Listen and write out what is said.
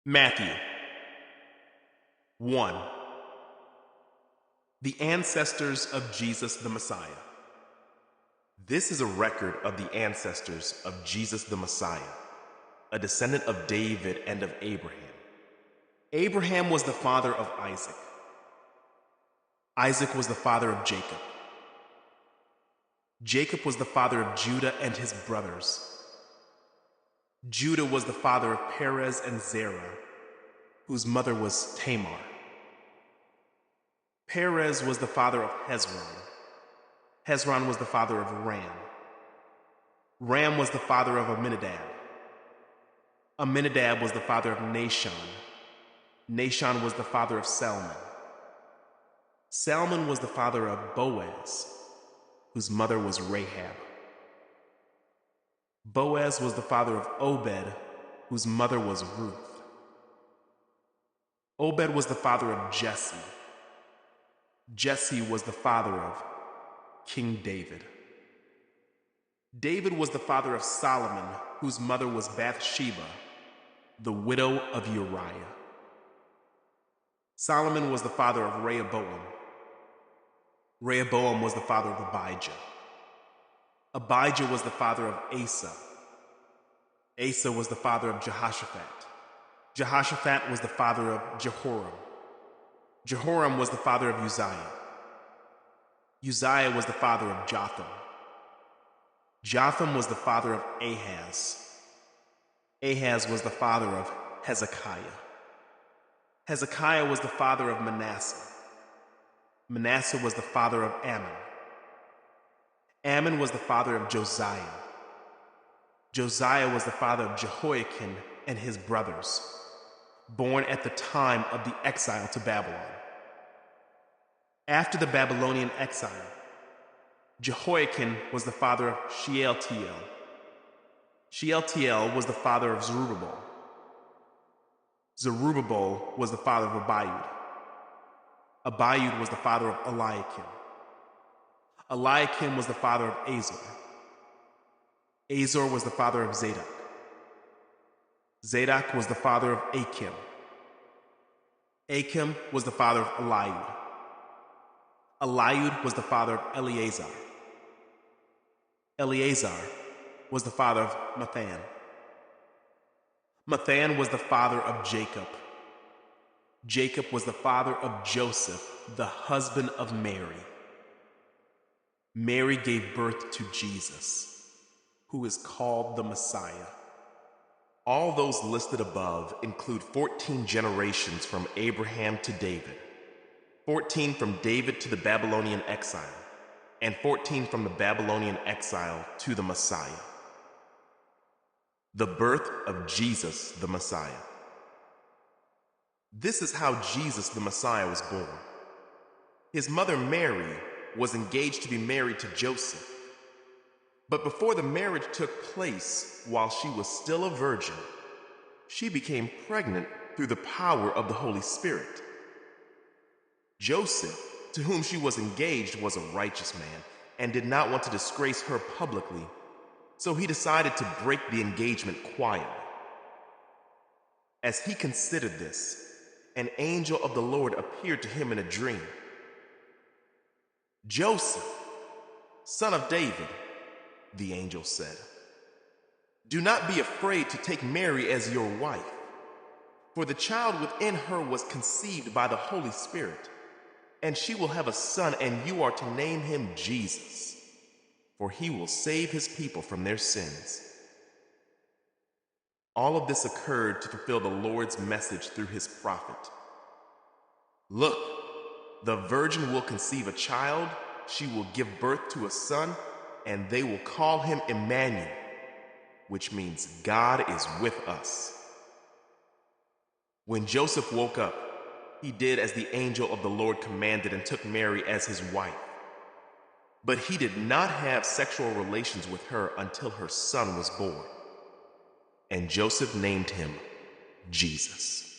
Matthew 1. The ancestors of Jesus the Messiah. This is a record of the ancestors of Jesus the Messiah, a descendant of David and of Abraham. Abraham was the father of Isaac. Isaac was the father of Jacob. Jacob was the father of Judah and his brothers. Judah was the father of Perez and Zerah, whose mother was Tamar. Perez was the father of Hezron. Hezron was the father of Ram. Ram was the father of Amminadab. Amminadab was the father of Nahshon. Nahshon was the father of Salmon. Salmon was the father of Boaz, whose mother was Rahab. Boaz was the father of Obed, whose mother was Ruth. Obed was the father of Jesse. Jesse was the father of King David. David was the father of Solomon, whose mother was Bathsheba, the widow of Uriah. Solomon was the father of Rehoboam. Rehoboam was the father of Abijah. Abijah was the father of Asa. Asa was the father of Jehoshaphat. Jehoshaphat was the father of Jehoram. Jehoram was the father of Uzziah. Uzziah was the father of Jotham. Jotham was the father of Ahaz. Ahaz was the father of Hezekiah. Hezekiah was the father of Manasseh. Manasseh was the father of Ammon. Ammon was the father of Josiah. Josiah was the father of Jehoiakim and his brothers, born at the time of the exile to Babylon. After the Babylonian exile, Jehoiakim was the father of Shealtiel. Shealtiel was the father of Zerubbabel. Zerubbabel was the father of Abiud. Abiud was the father of Eliakim. Eliakim was the father of Azor. Azor was the father of Zadok. Zadok was the father of Achim. Achim was the father of Eliud. Eliud was the father of Eleazar. Eleazar was the father of Mathan. Mathan was the father of Jacob. Jacob was the father of Joseph, the husband of Mary. Mary gave birth to Jesus, who is called the Messiah. All those listed above include 14 generations from Abraham to David, 14 from David to the Babylonian exile, and 14 from the Babylonian exile to the Messiah. The birth of Jesus the Messiah. This is how Jesus the Messiah was born. His mother Mary was engaged to be married to Joseph. But before the marriage took place, while she was still a virgin, she became pregnant through the power of the Holy Spirit. Joseph, to whom she was engaged, was a righteous man and did not want to disgrace her publicly, so he decided to break the engagement quietly. As he considered this, an angel of the Lord appeared to him in a dream. "Joseph, son of David," the angel said, "do not be afraid to take Mary as your wife, for the child within her was conceived by the Holy Spirit, and she will have a son, and you are to name him Jesus, for he will save his people from their sins." All of this occurred to fulfill the Lord's message through his prophet. "Look, the virgin will conceive a child, she will give birth to a son, and they will call him Emmanuel," which means God is with us. When Joseph woke up, he did as the angel of the Lord commanded and took Mary as his wife. But he did not have sexual relations with her until her son was born. And Joseph named him Jesus.